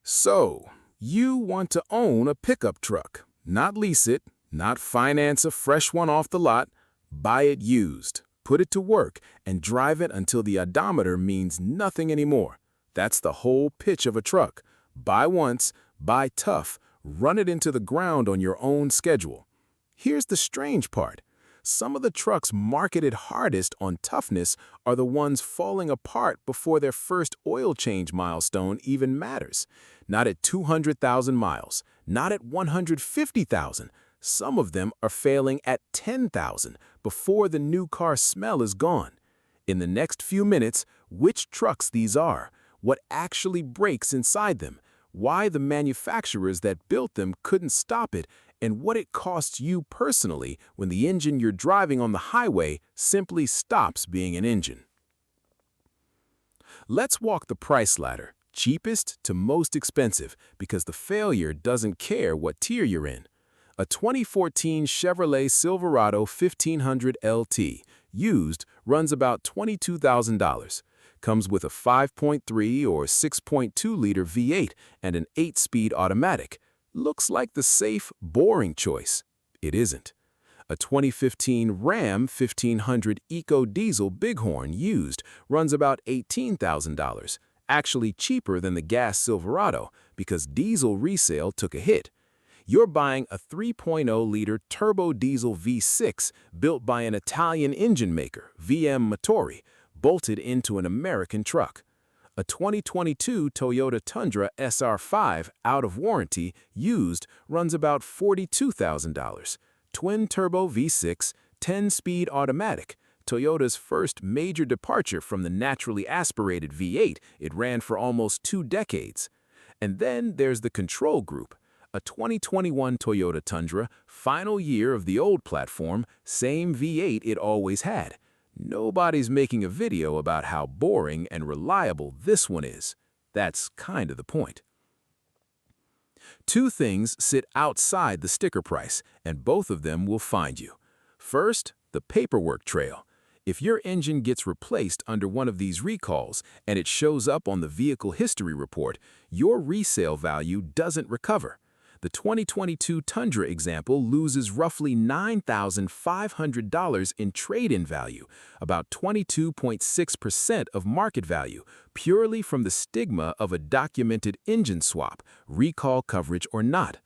So, you want to own a pickup truck, not lease it, not finance a fresh one off the lot, buy it used, put it to work, and drive it until the odometer means nothing anymore. That's the whole pitch of a truck. Buy once, buy tough, run it into the ground on your own schedule. Here's the strange part. Some of the trucks marketed hardest on toughness are the ones falling apart before their first oil change milestone even matters. Not at 200,000 miles, not at 150,000. Some of them are failing at 10,000 before the new car smell is gone. In the next few minutes, which trucks these are, what actually breaks inside them, why the manufacturers that built them couldn't stop it, and what it costs you personally when the engine you're driving on the highway simply stops being an engine. Let's walk the price ladder, cheapest to most expensive, because the failure doesn't care what tier you're in. A 2014 Chevrolet Silverado 1500 LT, used, runs about $22,000. Comes with a 5.3 or 6.2-liter V8 and an 8-speed automatic. Looks like the safe, boring choice. It isn't. A 2015 Ram 1500 EcoDiesel Bighorn used runs about $18,000, actually cheaper than the gas Silverado because diesel resale took a hit. You're buying a 3.0-liter turbo diesel V6 built by an Italian engine maker, VM Motori, bolted into an American truck. A 2022 Toyota Tundra SR5 out of warranty, used, runs about $42,000. Twin-turbo V6, 10-speed automatic, Toyota's first major departure from the naturally aspirated V8 it ran for almost 2 decades. And then there's the control group. A 2021 Toyota Tundra, final year of the old platform, same V8 it always had. Nobody's making a video about how boring and reliable this one is. That's kind of the point. Two things sit outside the sticker price, and both of them will find you. First, the paperwork trail. If your engine gets replaced under one of these recalls and it shows up on the vehicle history report, your resale value doesn't recover. The 2022 Tundra example loses roughly $9,500 in trade-in value, about 22.6% of market value, purely from the stigma of a documented engine swap, recall coverage or not.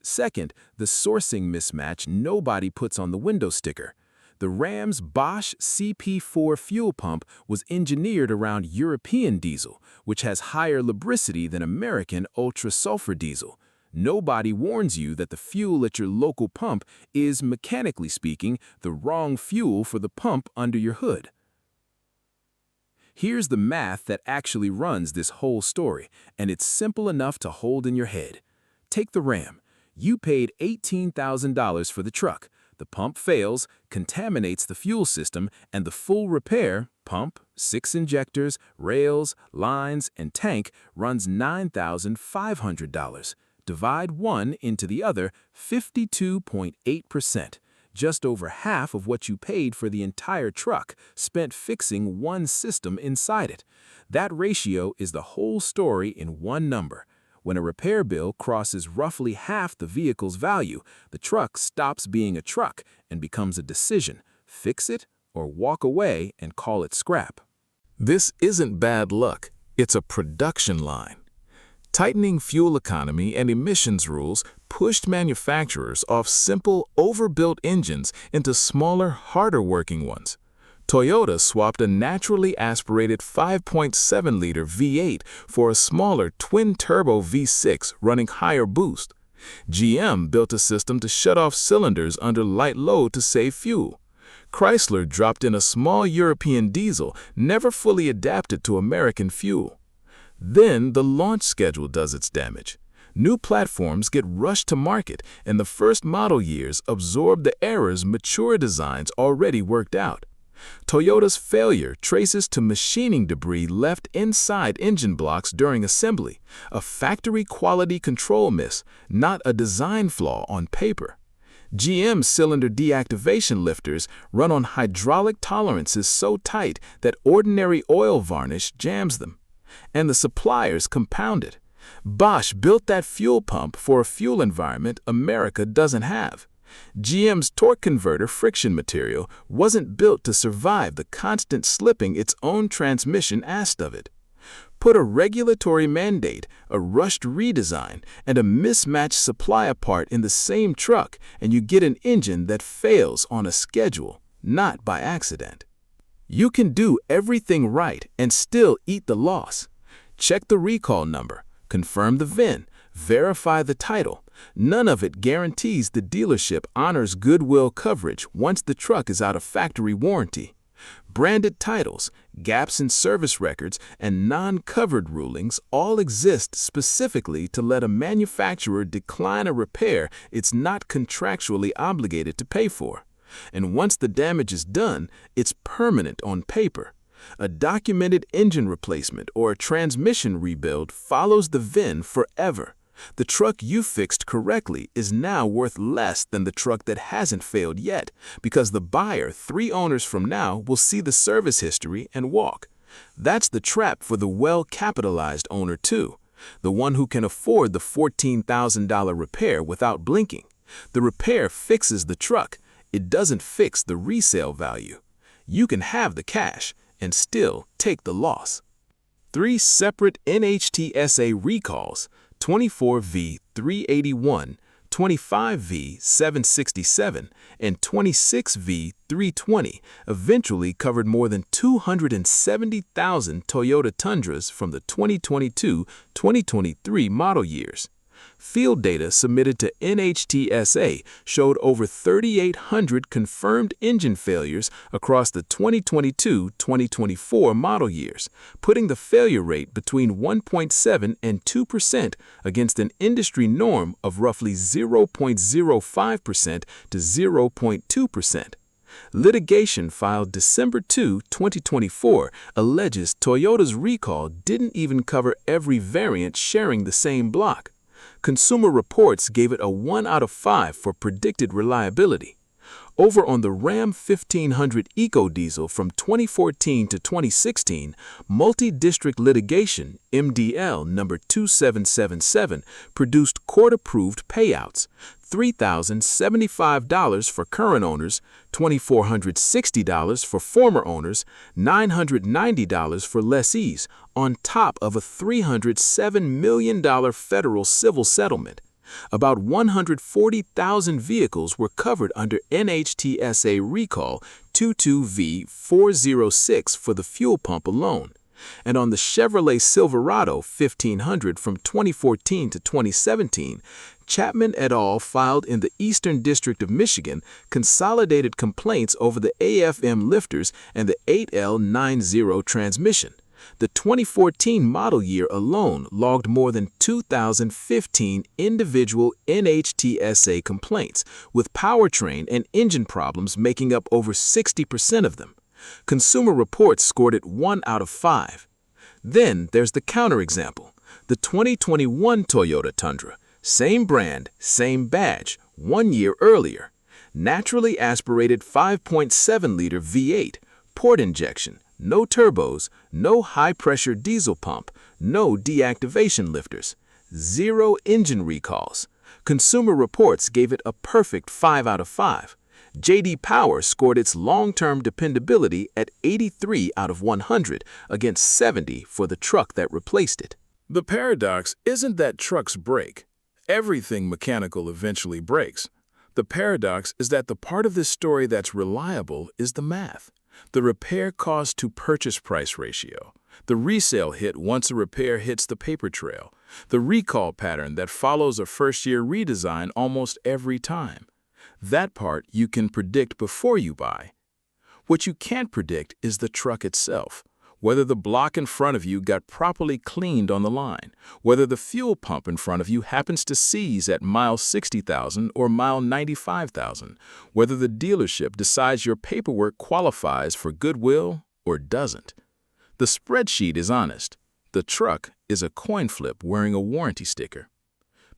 Second, the sourcing mismatch nobody puts on the window sticker. The Ram's Bosch CP4 fuel pump was engineered around European diesel, which has higher lubricity than American ultra-sulfur diesel. Nobody warns you that the fuel at your local pump is, mechanically speaking, the wrong fuel for the pump under your hood. Here's the math that actually runs this whole story, and it's simple enough to hold in your head. Take the Ram. You paid $18,000 for the truck. The pump fails, contaminates the fuel system, and the full repair, pump, 6 injectors, rails, lines, and tank, runs $9,500. Divide one into the other, 52.8%. Just over half of what you paid for the entire truck spent fixing one system inside it. That ratio is the whole story in one number. When a repair bill crosses roughly half the vehicle's value, the truck stops being a truck and becomes a decision: fix it or walk away and call it scrap. This isn't bad luck, it's a production line. Tightening fuel economy and emissions rules pushed manufacturers off simple, overbuilt engines into smaller, harder-working ones. Toyota swapped a naturally aspirated 5.7-liter V8 for a smaller twin-turbo V6 running higher boost. GM built a system to shut off cylinders under light load to save fuel. Chrysler dropped in a small European diesel, never fully adapted to American fuel. Then the launch schedule does its damage. New platforms get rushed to market, and the first model years absorb the errors mature designs already worked out. Toyota's failure traces to machining debris left inside engine blocks during assembly, a factory quality control miss, not a design flaw on paper. GM's cylinder deactivation lifters run on hydraulic tolerances so tight that ordinary oil varnish jams them. And the suppliers compound it. Bosch built that fuel pump for a fuel environment America doesn't have. GM's torque converter friction material wasn't built to survive the constant slipping its own transmission asked of it. Put a regulatory mandate, a rushed redesign, and a mismatched supply part in the same truck, and you get an engine that fails on a schedule, not by accident. You can do everything right and still eat the loss. Check the recall number, confirm the VIN, verify the title. None of it guarantees the dealership honors goodwill coverage once the truck is out of factory warranty. Branded titles, gaps in service records, and non-covered rulings all exist specifically to let a manufacturer decline a repair it's not contractually obligated to pay for. And once the damage is done, it's permanent on paper. A documented engine replacement or a transmission rebuild follows the VIN forever. The truck you fixed correctly is now worth less than the truck that hasn't failed yet, because the buyer 3 owners from now will see the service history and walk. That's the trap for the well-capitalized owner too, the one who can afford the $14,000 repair without blinking. The repair fixes the truck. It doesn't fix the resale value. You can have the cash and still take the loss. 3 separate NHTSA recalls, 24V381, 25V767, and 26V320 eventually covered more than 270,000 Toyota Tundras from the 2022-2023 model years. Field data submitted to NHTSA showed over 3,800 confirmed engine failures across the 2022-2024 model years, putting the failure rate between 1.7 and 2% against an industry norm of roughly 0.05% to 0.2%. Litigation filed December 2, 2024 alleges Toyota's recall didn't even cover every variant sharing the same block. Consumer Reports gave it a 1 out of 5 for predicted reliability. Over on the Ram 1500 EcoDiesel from 2014 to 2016, multi-district litigation, MDL number 2777, produced court-approved payouts: $3,075 for current owners, $2,460 for former owners, $990 for lessees, on top of a $307 million federal civil settlement. About 140,000 vehicles were covered under NHTSA recall 22V406 for the fuel pump alone. And on the Chevrolet Silverado 1500 from 2014 to 2017, Chapman et al. Filed in the Eastern District of Michigan consolidated complaints over the AFM lifters and the 8L90 transmission. The 2014 model year alone logged more than 2,015 individual NHTSA complaints, with powertrain and engine problems making up over 60% of them. Consumer Reports scored it 1 out of 5. Then there's the counterexample, the 2021 Toyota Tundra, same brand, same badge, 1 year earlier. Naturally aspirated 5.7-liter V8, port injection, no turbos, no high-pressure diesel pump, no deactivation lifters, 0 engine recalls. Consumer Reports gave it a perfect 5 out of 5. J.D. Power scored its long-term dependability at 83 out of 100 against 70 for the truck that replaced it. The paradox isn't that trucks break. Everything mechanical eventually breaks. The paradox is that the part of this story that's reliable is the math. The repair cost to purchase price ratio, the resale hit once a repair hits the paper trail, the recall pattern that follows a first-year redesign almost every time. That part you can predict before you buy. What you can't predict is the truck itself, whether the block in front of you got properly cleaned on the line, whether the fuel pump in front of you happens to seize at mile 60,000 or mile 95,000, whether the dealership decides your paperwork qualifies for goodwill or doesn't. The spreadsheet is honest. The truck is a coin flip wearing a warranty sticker.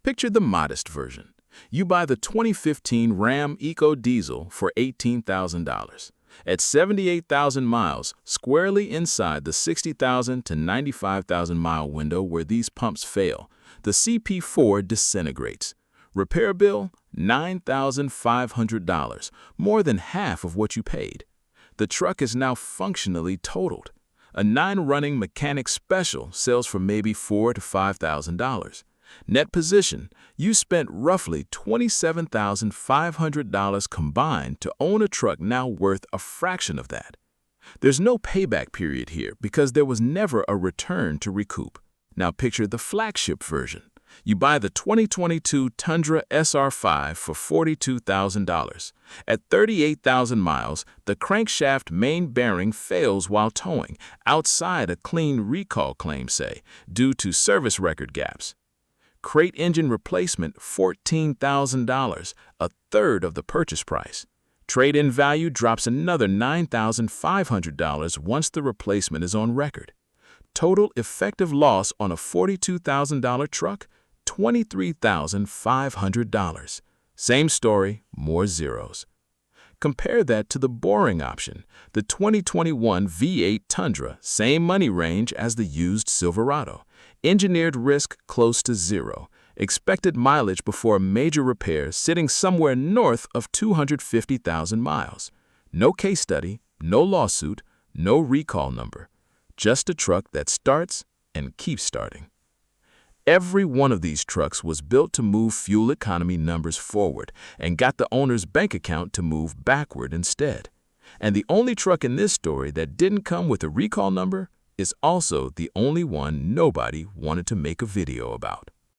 Picture the modest version. You buy the 2015 Ram EcoDiesel for $18,000. At 78,000 miles, squarely inside the 60,000 to 95,000 mile window where these pumps fail, The CP4 disintegrates. Repair bill, $9,500, more than half of what you paid. The truck is now functionally totaled. A 9-running mechanic special sells for maybe $4,000 to $5,000. Net position, you spent roughly $27,500 combined to own a truck now worth a fraction of that. There's no payback period here because there was never a return to recoup. Now picture the flagship version. You buy the 2022 Tundra SR5 for $42,000. At 38,000 miles, the crankshaft main bearing fails while towing, outside a clean recall claim, say, due to service record gaps. Crate engine replacement, $14,000, a third of the purchase price. Trade-in value drops another $9,500 once the replacement is on record. Total effective loss on a $42,000 truck, $23,500. Same story, more zeros. Compare that to the boring option, the 2021 V8 Tundra, same money range as the used Silverado. Engineered risk close to zero. Expected mileage before a major repair sitting somewhere north of 250,000 miles. No case study, no lawsuit, no recall number. Just a truck that starts and keeps starting. Every one of these trucks was built to move fuel economy numbers forward and got the owner's bank account to move backward instead. And the only truck in this story that didn't come with a recall number is also the only one nobody wanted to make a video about.